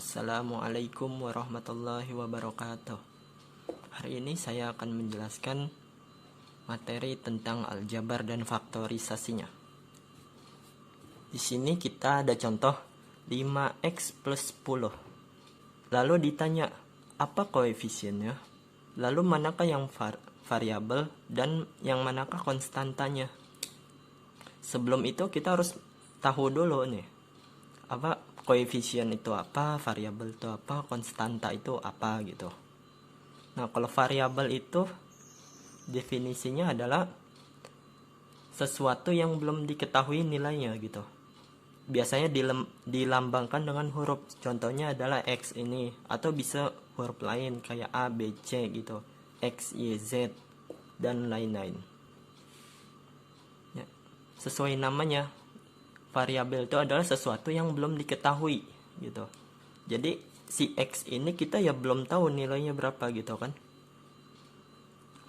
Assalamualaikum warahmatullahi wabarakatuh. Hari ini saya akan menjelaskan materi tentang aljabar dan faktorisasinya. Di sini kita ada contoh 5x plus 10. Lalu ditanya, apa koefisiennya? Lalu manakah yang variabel dan yang manakah konstantanya? Sebelum itu kita harus tahu dulu nih, apa koefisien itu apa, variabel itu apa, konstanta itu apa gitu. Nah, kalau variabel itu definisinya adalah sesuatu yang belum diketahui nilainya gitu. Biasanya dilambangkan dengan huruf. Contohnya adalah X ini, atau bisa huruf lain kayak A, B, C gitu. X, Y, Z dan lain-lain. Ya, sesuai namanya, variabel itu adalah sesuatu yang belum diketahui gitu. Jadi si X ini kita ya belum tahu nilainya berapa gitu kan.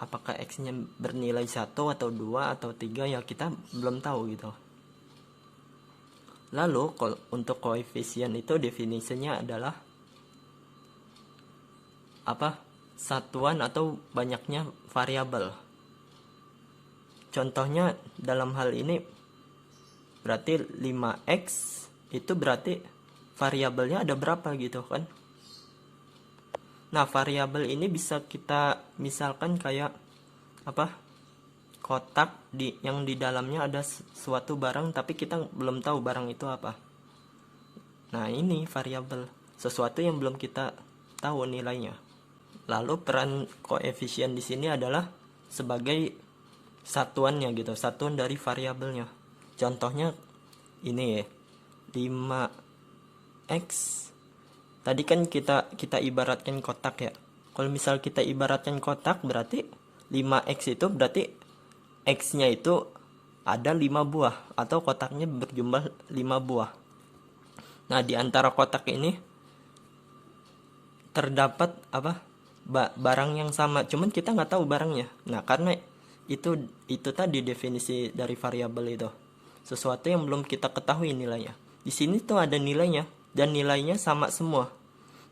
Apakah X-nya bernilai 1 atau 2 atau 3 ya kita belum tahu gitu. Lalu untuk koefisien itu definisinya adalah apa? Satuan atau banyaknya variabel. Contohnya dalam hal ini berarti 5x itu berarti variabelnya ada berapa gitu kan. Nah, variabel ini bisa kita misalkan kayak apa? Kotak yang di dalamnya ada suatu barang tapi kita belum tahu barang itu apa. Nah, ini variabel, sesuatu yang belum kita tahu nilainya. Lalu peran koefisien di sini adalah sebagai satuannya gitu, satuan dari variabelnya. Contohnya ini ya, 5x. Tadi kan kita ibaratkan kotak ya. Kalau misal kita ibaratkan kotak berarti 5x itu berarti x-nya itu ada 5 buah atau kotaknya berjumlah 5 buah. Nah, di antara kotak ini terdapat apa? Barang yang sama, cuman kita nggak tahu barangnya. Nah, karena itu tadi definisi dari variabel itu. Sesuatu yang belum kita ketahui nilainya. Di sini tuh ada nilainya dan nilainya sama semua.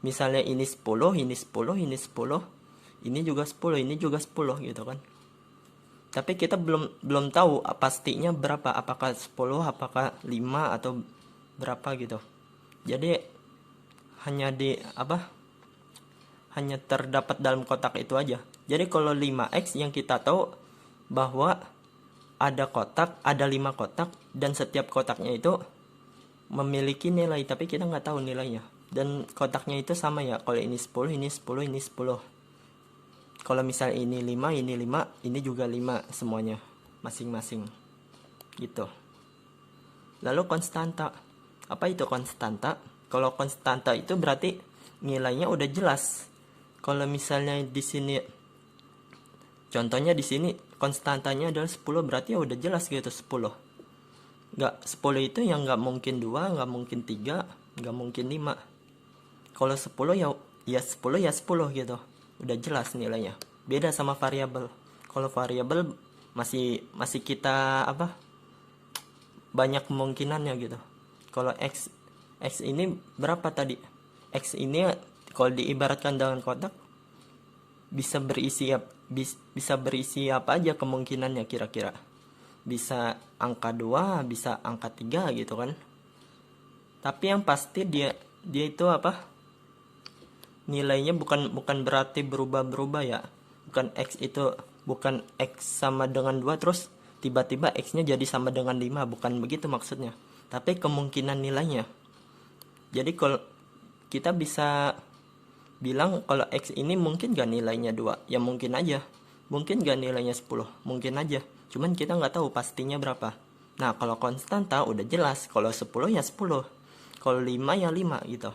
Misalnya ini 10, ini 10, ini 10, ini juga 10, ini juga 10 gitu kan. Tapi kita belum tahu pastinya berapa, apakah 10, apakah 5 atau berapa gitu. Jadi hanya hanya terdapat dalam kotak itu aja. Jadi kalau 5x yang kita tahu bahwa ada kotak, ada 5 kotak, dan setiap kotaknya itu memiliki nilai, tapi kita nggak tahu nilainya. Dan kotaknya itu sama ya, kalau ini 10, ini 10, ini 10. Kalau misal ini 5, ini juga 5 semuanya, masing-masing. Gitu. Lalu konstanta. Apa itu konstanta? Kalau konstanta itu berarti nilainya udah jelas. Kalau misalnya di sini, contohnya di sini konstantanya adalah 10, berarti ya udah jelas gitu 10. 10 itu yang nggak mungkin 2, nggak mungkin 3, nggak mungkin 5. Kalau 10 ya 10 ya 10 gitu. Udah jelas nilainya. Beda sama variabel. Kalau variabel masih kita banyak kemungkinannya gitu. Kalau x ini berapa tadi? X ini kalau diibaratkan dengan kotak bisa berisi apa aja kemungkinannya kira-kira. Bisa angka 2, bisa angka 3 gitu kan. Tapi yang pasti dia itu nilainya bukan berarti berubah-berubah ya. Bukan x sama dengan 2 terus tiba-tiba x-nya jadi sama dengan 5, bukan begitu maksudnya. Tapi kemungkinan nilainya. Jadi kalau kita bisa bilang kalau x ini mungkin gak nilainya 2, ya mungkin aja. Mungkin gak nilainya 10, mungkin aja. Cuman kita nggak tahu pastinya berapa. Nah, kalau konstanta udah jelas. Kalau 10 ya 10. Kalau 5 ya 5 gitu.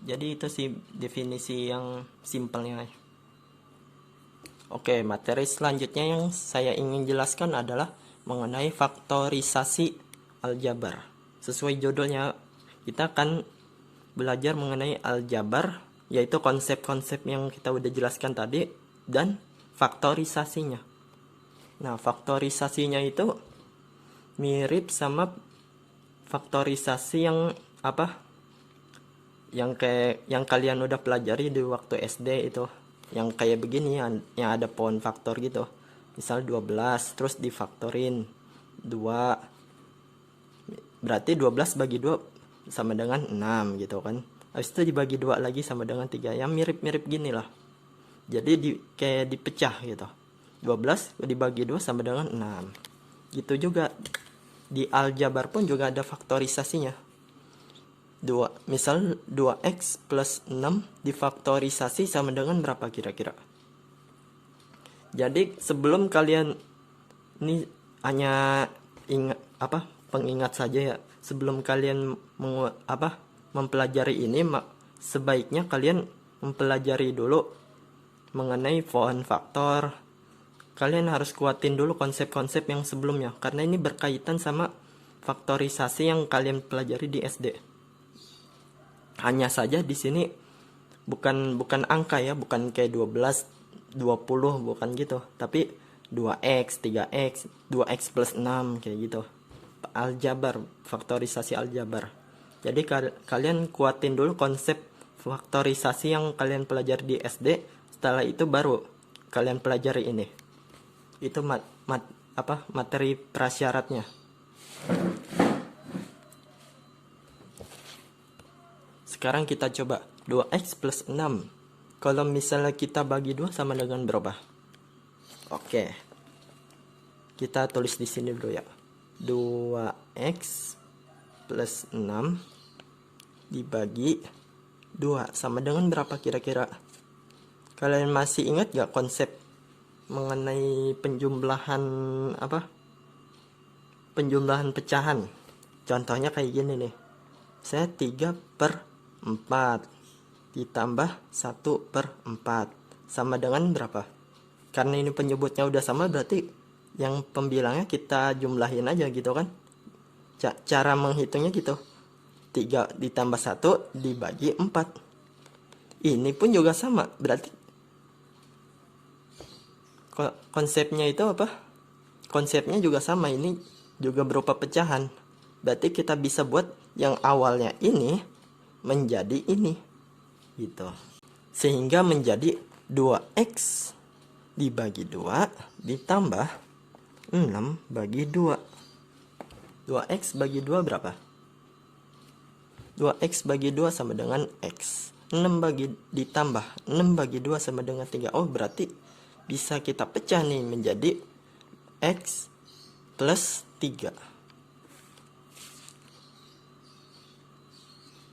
Jadi itu sih definisi yang simpelnya. Oke, materi selanjutnya yang saya ingin jelaskan adalah mengenai faktorisasi aljabar. Sesuai judulnya, kita akan belajar mengenai aljabar, yaitu konsep-konsep yang kita udah jelaskan tadi, dan faktorisasinya. Nah, faktorisasinya itu mirip sama faktorisasi yang yang kalian udah pelajari di waktu SD itu, yang kayak begini, yang ada pohon faktor gitu. Misal 12 terus difaktorin 2, berarti 12 bagi 2 sama dengan 6 gitu kan. Habis itu dibagi 2 lagi sama dengan 3, yang mirip-mirip gini lah. Jadi kayak dipecah gitu. 12 dibagi 2 sama dengan 6. Gitu juga di aljabar pun juga ada faktorisasinya. Misal 2x plus 6 difaktorisasi sama dengan berapa kira-kira? Jadi sebelum kalian, ini hanya pengingat saja ya. Sebelum kalian mempelajari ini, sebaiknya kalian mempelajari dulu mengenai pohon faktor. Kalian harus kuatin dulu konsep-konsep yang sebelumnya, karena ini berkaitan sama faktorisasi yang kalian pelajari di SD. Hanya saja di sini bukan angka ya, bukan kayak 12, 20, bukan gitu. Tapi 2x, 3x, 2x plus 6 kayak gitu. Aljabar, faktorisasi aljabar. Jadi kalian kuatin dulu konsep faktorisasi yang kalian pelajari di SD. Setelah itu baru kalian pelajari ini. Itu materi prasyaratnya. Sekarang kita coba 2x plus 6. Kalau misalnya kita bagi 2 sama dengan berapa? Oke. Kita tulis di sini dulu ya. 2x plus 6 dibagi 2 sama dengan berapa kira-kira? Kalian masih ingat gak konsep mengenai penjumlahan pecahan? Contohnya kayak gini nih. Saya 3/4 ditambah 1/4 sama dengan berapa? Karena ini penyebutnya udah sama, berarti yang pembilangnya kita jumlahin aja gitu kan. Cara menghitungnya gitu. 3 ditambah 1 dibagi 4. Ini pun juga sama, berarti konsepnya itu apa? Konsepnya juga sama, ini juga berupa pecahan. Berarti kita bisa buat yang awalnya ini menjadi ini gitu. Sehingga menjadi 2x dibagi 2 ditambah 6 bagi 2. 2x bagi 2 berapa? 2x bagi 2 sama dengan x. 6 ditambah 6 bagi 2 sama dengan 3. Oh, berarti bisa kita pecah nih menjadi x plus 3.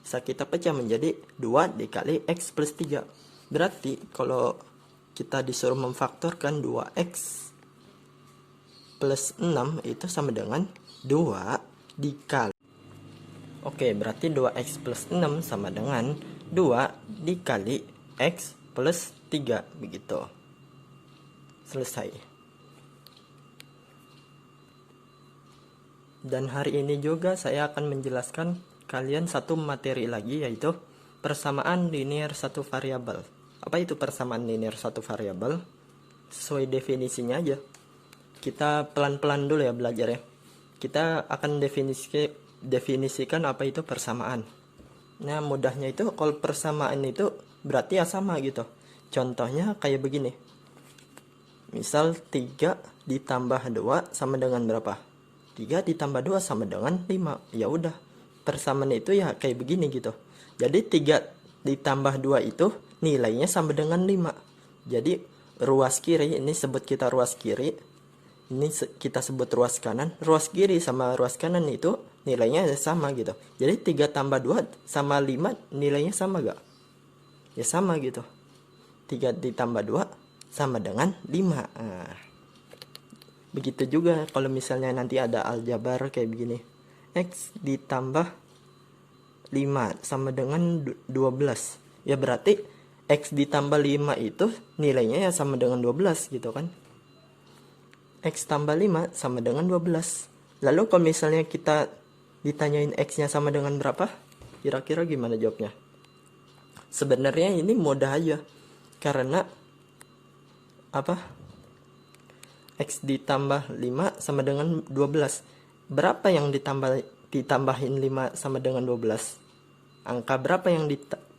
Bisa kita pecah menjadi 2 dikali x plus 3. Berarti kalau kita disuruh memfaktorkan 2x plus 6 itu sama dengan 2 dikali. Oke, berarti 2x plus 6 sama dengan 2 dikali x plus 3, begitu. Selesai. Dan hari ini juga saya akan menjelaskan kalian satu materi lagi, yaitu persamaan linear satu variabel. Apa itu persamaan linear satu variabel? Sesuai definisinya aja. Kita pelan-pelan dulu ya belajar ya. Kita akan definisikan apa itu persamaan. Nah, mudahnya itu kalau persamaan itu berarti ya sama gitu. Contohnya kayak begini. Misal 3 ditambah 2 sama dengan berapa? 3 ditambah 2 sama dengan 5. Ya udah, persamaan itu ya kayak begini gitu. Jadi 3 ditambah 2 itu nilainya sama dengan 5. Jadi ruas kiri, ini kita ruas kiri, ini kita sebut ruas kanan. Ruas kiri sama ruas kanan itu nilainya sama gitu. Jadi 3 tambah 2 sama 5 nilainya sama gak? Ya sama gitu. 3 ditambah 2 sama dengan 5. Nah, begitu juga kalau misalnya nanti ada aljabar kayak begini. X ditambah 5 sama dengan 12. Ya berarti X ditambah 5 itu nilainya ya sama dengan 12 gitu kan. X tambah 5 sama dengan 12. Lalu kalau misalnya kita ditanyain X-nya sama dengan berapa? Kira-kira gimana jawabnya? Sebenarnya ini mudah aja. Karena X ditambah 5 sama dengan 12. Berapa yang ditambahin 5 sama dengan 12? angka berapa yang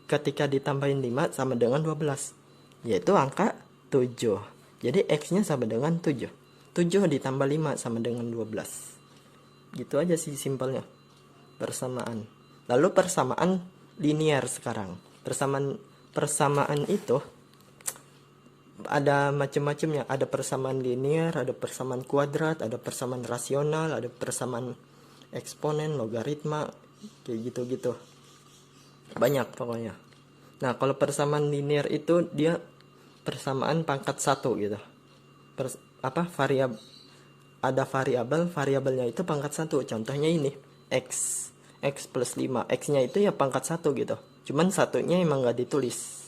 ketika ditambahin 5 sama dengan 12? Yaitu angka 7. Jadi X-nya sama dengan 7. 7 ditambah 5 sama dengan 12. Gitu aja sih simpelnya. Persamaan. Lalu persamaan linear sekarang. Persamaan itu ada macam-macamnya. Ada persamaan linear, ada persamaan kuadrat, ada persamaan rasional, ada persamaan eksponen, logaritma, kayak gitu-gitu. Banyak pokoknya. Nah, kalau persamaan linear itu dia persamaan pangkat 1 gitu. Ada variabelnya itu pangkat 1. Contohnya ini, X plus 5. X-nya itu ya pangkat 1 gitu. Cuman satunya emang nggak ditulis.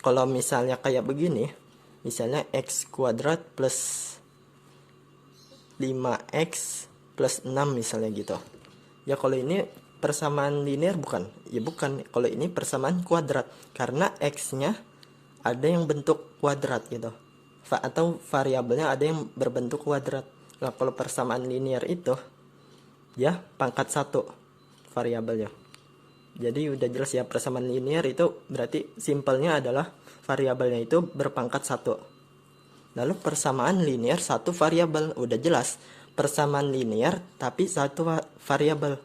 Kalau misalnya kayak begini, misalnya X kuadrat plus 5X plus 6 misalnya gitu. Ya kalau ini persamaan linear bukan? Ya bukan. Kalau ini persamaan kuadrat. Karena X-nya ada yang bentuk kuadrat gitu. Atau variabelnya ada yang berbentuk kuadrat. Nah, kalau persamaan linear itu ya pangkat 1 variabelnya. Jadi udah jelas ya, persamaan linear itu berarti simpelnya adalah variabelnya itu berpangkat 1. Lalu persamaan linear satu variabel, udah jelas persamaan linear tapi satu variabel.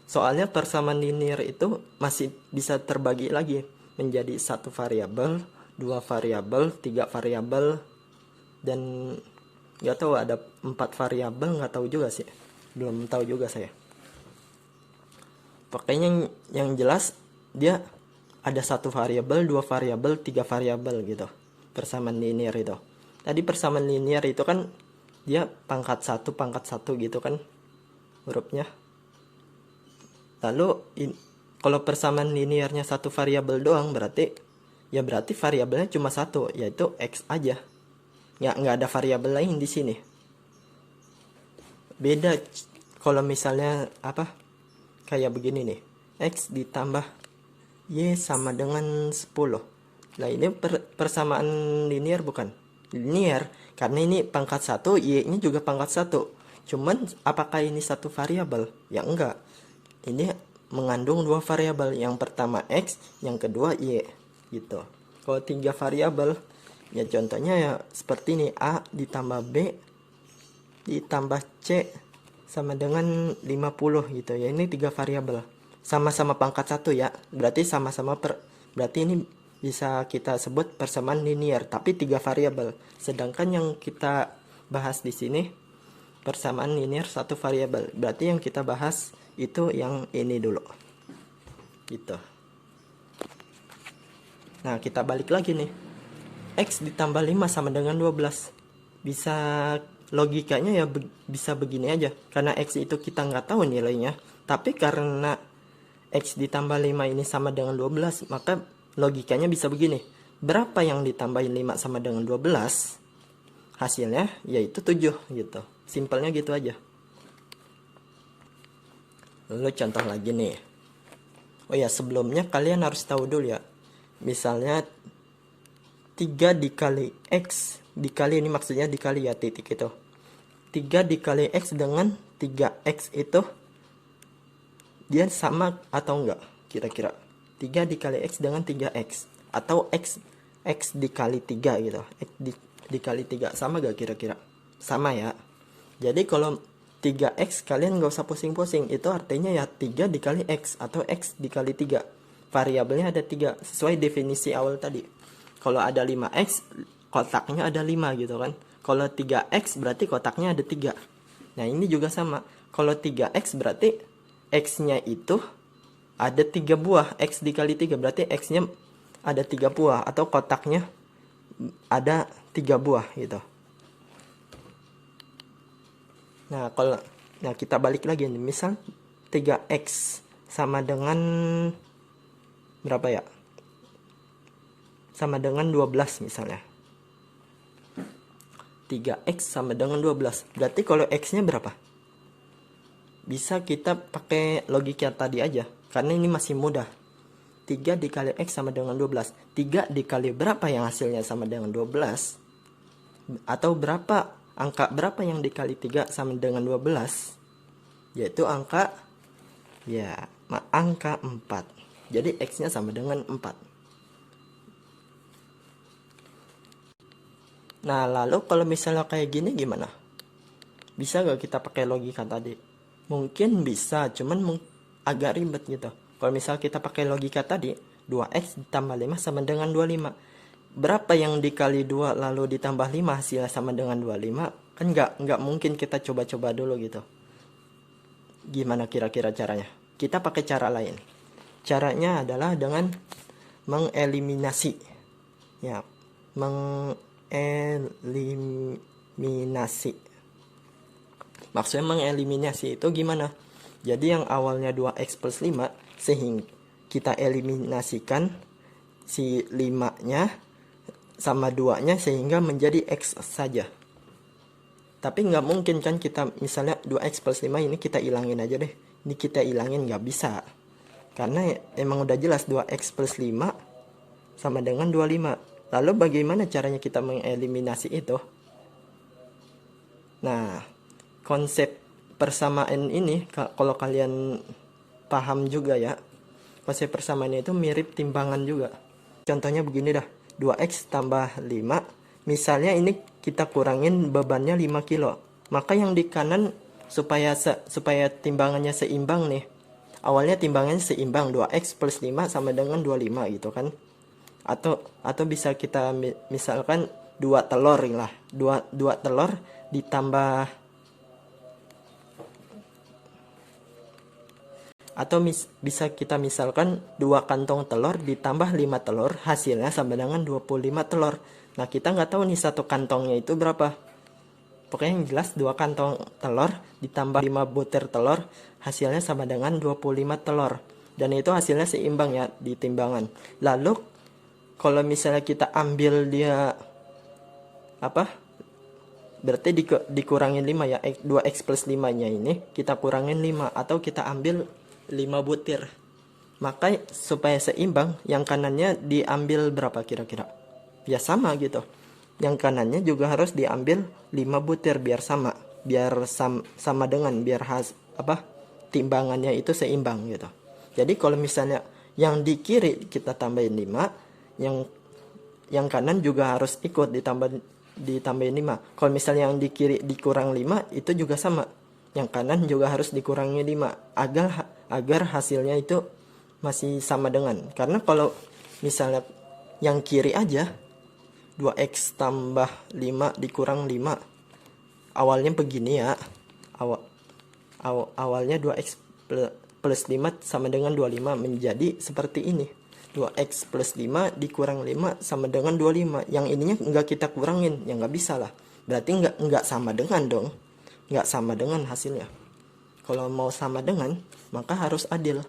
Soalnya persamaan linear itu masih bisa terbagi lagi menjadi satu variabel, 2 variabel, 3 variabel, dan nggak tahu ada 4 variabel, nggak tahu juga sih, belum tahu juga saya. Pokoknya yang jelas dia ada satu variabel, 2 variabel, 3 variabel gitu. Persamaan linear itu. Tadi persamaan linear itu kan dia pangkat 1 gitu kan hurufnya. Lalu kalau persamaan linearnya satu variabel doang berarti variabelnya cuma satu, yaitu X aja. Nggak ada variabel lain di sini. Beda kalau misalnya kayak begini nih, X ditambah Y sama dengan 10. Nah ini persamaan linear bukan? Linear, karena ini pangkat 1, Y-nya juga pangkat 1. Cuman apakah ini satu variabel? Ya enggak. Ini mengandung 2 variabel. Yang pertama X, yang kedua Y gitu. Kalau 3 variabel, ya contohnya ya seperti ini, A ditambah B ditambah C sama dengan 50 gitu ya. Ini 3 variabel. Sama-sama pangkat 1 ya. Berarti berarti ini bisa kita sebut persamaan linear tapi 3 variabel. Sedangkan yang kita bahas di sini persamaan linear 1 variabel. Berarti yang kita bahas itu yang ini dulu. Gitu. Nah, kita balik lagi nih. X ditambah 5 sama dengan 12. Bisa logikanya ya bisa begini aja. Karena X itu kita nggak tahu nilainya. Tapi karena X ditambah 5 ini sama dengan 12, maka logikanya bisa begini. Berapa yang ditambahin 5 sama dengan 12? Hasilnya yaitu 7 gitu. Simpelnya gitu aja. Lalu contoh lagi nih. Oh ya, sebelumnya kalian harus tahu dulu ya. Misalnya 3 dikali X dikali, ini maksudnya dikali ya, titik itu. 3 dikali X dengan 3X itu dia sama atau enggak kira-kira? 3 dikali X dengan 3X atau X dikali 3 gitu. X dikali 3 sama gak kira-kira? Sama ya. Jadi kalau 3X kalian gak usah pusing-pusing. Itu artinya ya 3 dikali X atau X dikali 3. Variabelnya ada 3 sesuai definisi awal tadi. Kalau ada 5X, kotaknya ada 5 gitu kan. Kalau 3X berarti kotaknya ada 3. Nah ini juga sama. Kalau 3X berarti X-nya itu ada 3 buah. X dikali 3 berarti X-nya ada 3 buah. Atau kotaknya ada 3 buah gitu. Nah kita balik lagi nih. Misal 3X sama dengan berapa ya? Sama dengan 12 misalnya. 3X sama dengan 12. Berarti kalau X-nya berapa? Bisa kita pakai logika tadi aja. Karena ini masih mudah. 3 dikali X sama dengan 12. 3 dikali berapa yang hasilnya sama dengan 12? Atau angka berapa yang dikali 3 sama dengan 12? Yaitu angka, ya angka 4. Jadi X-nya sama dengan 4. Nah, lalu kalau misalnya kayak gini gimana? Bisa gak kita pakai logika tadi? Mungkin bisa, cuman agak ribet gitu. Kalau misal kita pakai logika tadi, 2X ditambah 5 sama dengan 25. Berapa yang dikali 2 lalu ditambah 5 hasilnya sama dengan 25? Kan nggak mungkin kita coba-coba dulu gitu. Gimana kira-kira caranya? Kita pakai cara lain. Caranya adalah dengan mengeliminasi. Ya, mengeliminasi. Maksudnya mengeliminasi itu gimana? Jadi yang awalnya 2X plus 5, sehingga kita eliminasikan si 5-nya sama 2-nya sehingga menjadi X saja. Tapi nggak mungkin kan kita misalnya 2X plus 5 ini kita ilangin aja deh. Ini kita ilangin nggak bisa. Karena emang udah jelas 2X plus 5 sama dengan 25. Lalu bagaimana caranya kita mengeliminasi itu? Nah, konsep persamaan ini kalau kalian paham juga ya. Konsep persamaan itu mirip timbangan juga. Contohnya begini dah. 2X tambah 5. Misalnya ini kita kurangin bebannya 5 kilo. Maka yang di kanan supaya timbangannya seimbang nih. Awalnya timbangannya seimbang 2X plus 5 sama dengan 25 gitu kan. Atau bisa kita misalkan 2 telur lah. 2 telur ditambah atau bisa kita misalkan 2 kantong telur ditambah 5 telur hasilnya sama dengan 25 telur. Nah, kita nggak tahu nih satu kantongnya itu berapa. Pokoknya yang jelas 2 kantong telur ditambah 5 butir telur hasilnya sama dengan 25 telur. Dan itu hasilnya seimbang ya di timbangan. Lalu kalau misalnya kita ambil dia berarti dikurangin 5 ya. 2X plus 5 nya ini kita kurangin 5 atau kita ambil 5 butir. Maka supaya seimbang yang kanannya diambil berapa kira-kira? Ya sama gitu. Yang kanannya juga harus diambil 5 butir biar sama. Biar sama dengan timbangannya itu seimbang gitu. Jadi kalau misalnya yang di kiri kita tambahin 5, yang kanan juga harus ikut ditambahin 5. Kalau misalnya yang di kiri dikurang 5 itu juga sama. Yang kanan juga harus dikurangi 5 agar hasilnya itu masih sama dengan. Karena kalau misalnya yang kiri aja 2X tambah 5 dikurang 5 awalnya begini ya. Awalnya 2X plus 5 sama dengan 25 menjadi seperti ini. 2X plus 5 dikurang 5 sama dengan 25. Yang ininya nggak kita kurangin, ya nggak bisa lah. Berarti nggak sama dengan dong. Nggak sama dengan hasilnya. Kalau mau sama dengan, maka harus adil.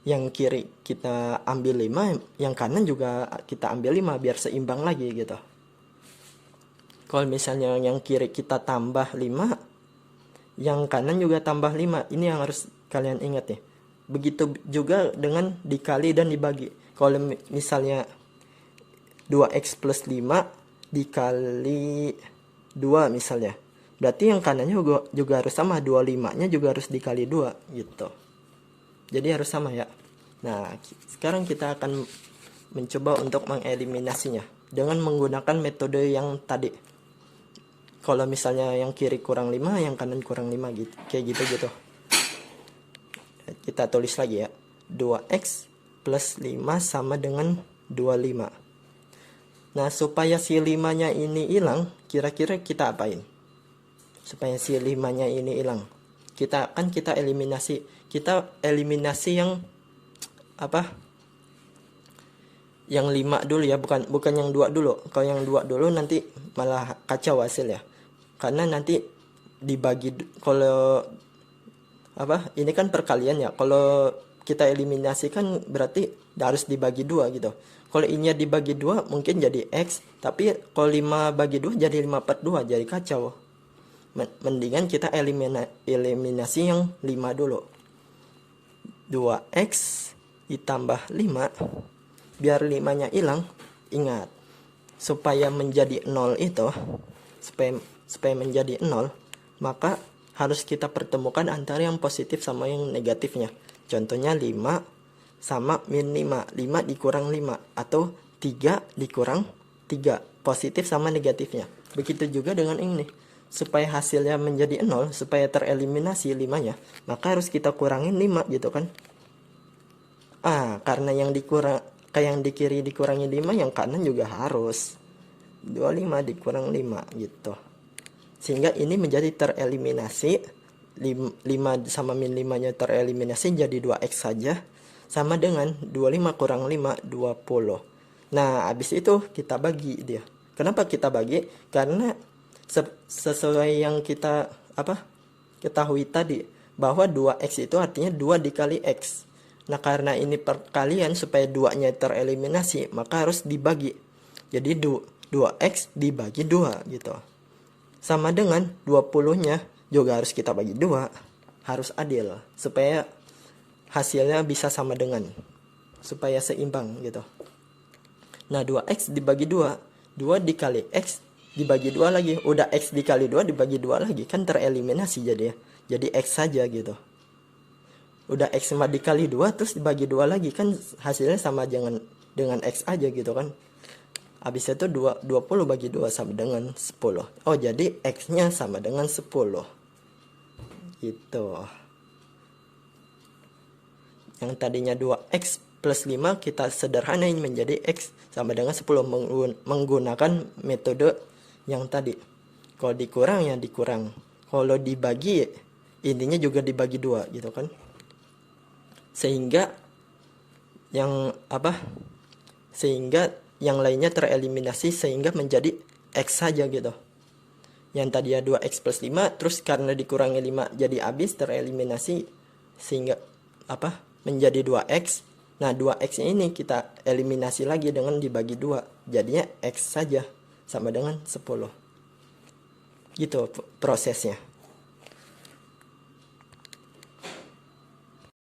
Yang kiri kita ambil 5, yang kanan juga kita ambil 5 biar seimbang lagi gitu. Kalau misalnya yang kiri kita tambah 5, yang kanan juga tambah 5. Ini yang harus kalian ingat ya. Begitu juga dengan dikali dan dibagi. Kalau misalnya 2X plus 5 dikali 2 misalnya. Berarti yang kanannya juga harus sama. 25-nya juga harus dikali 2 gitu. Jadi harus sama ya. Nah, sekarang kita akan mencoba untuk mengeliminasinya dengan menggunakan metode yang tadi. Kalau misalnya yang kiri kurang 5, yang kanan kurang 5 gitu. Kayak gitu. Kita tulis lagi ya. 2X plus 5 sama dengan 25. Nah, supaya si 5-nya ini hilang, kira-kira kita apain? Supaya si 5-nya ini hilang. Kita eliminasi. Kita eliminasi yang yang 5 dulu ya, bukan yang 2 dulu. Kalau yang 2 dulu nanti malah kacau hasilnya. Karena nanti dibagi kalau ini kan perkalian ya. Kalau kita eliminasi kan berarti harus dibagi 2 gitu. Kalau ini dibagi 2 mungkin jadi X, tapi kalau 5 bagi 2 jadi 5/2, jadi kacau. Mendingan kita eliminasi yang 5 dulu. 2X ditambah 5, biar 5-nya hilang. Ingat, supaya menjadi 0 itu, supaya menjadi 0, maka harus kita pertemukan antara yang positif sama yang negatifnya. Contohnya 5 sama min 5. 5 dikurang 5 atau 3 dikurang 3. Positif sama negatifnya. Begitu juga dengan ini. Supaya hasilnya menjadi 0, supaya tereliminasi 5-nya, maka harus kita kurangin 5 gitu kan. Karena yang di kiri dikurangi 5, yang kanan juga harus 25 dikurang 5 gitu. Sehingga ini menjadi tereliminasi. 5 sama min 5-nya tereliminasi jadi 2x saja. Sama dengan 25 kurang 5, 20. Nah, habis itu kita bagi dia. Kenapa kita bagi? Karena sesuai yang kita ketahui tadi, bahwa 2x itu artinya 2 dikali x. Nah, karena ini perkalian supaya 2-nya tereliminasi, maka harus dibagi. Jadi 2x dibagi 2 gitu. Sama dengan 20-nya juga harus kita bagi 2. Harus adil supaya hasilnya bisa sama dengan, supaya seimbang gitu. Nah, 2x dibagi 2. 2 dikali x dibagi 2 lagi. Udah x dikali 2 dibagi 2 lagi. Kan tereliminasi jadi ya. Jadi x saja gitu. Udah x sama dikali 2 terus dibagi 2 lagi. Kan hasilnya sama dengan x aja gitu kan. Habis itu 20 bagi 2 sama dengan 10. Oh, jadi x-nya sama dengan 10. Gitu. Yang tadinya 2x plus 5 kita sederhanain menjadi x sama dengan 10 menggunakan metode yang tadi. Kalau dikurang ya dikurang. Kalau dibagi, intinya juga dibagi 2 gitu kan. Sehingga yang lainnya tereliminasi sehingga menjadi x saja gitu. Yang tadinya 2x plus 5 terus karena dikurangi 5 jadi habis tereliminasi sehingga menjadi 2x. Nah, 2x ini kita eliminasi lagi dengan dibagi 2. Jadinya x saja sama dengan 10. Gitu prosesnya.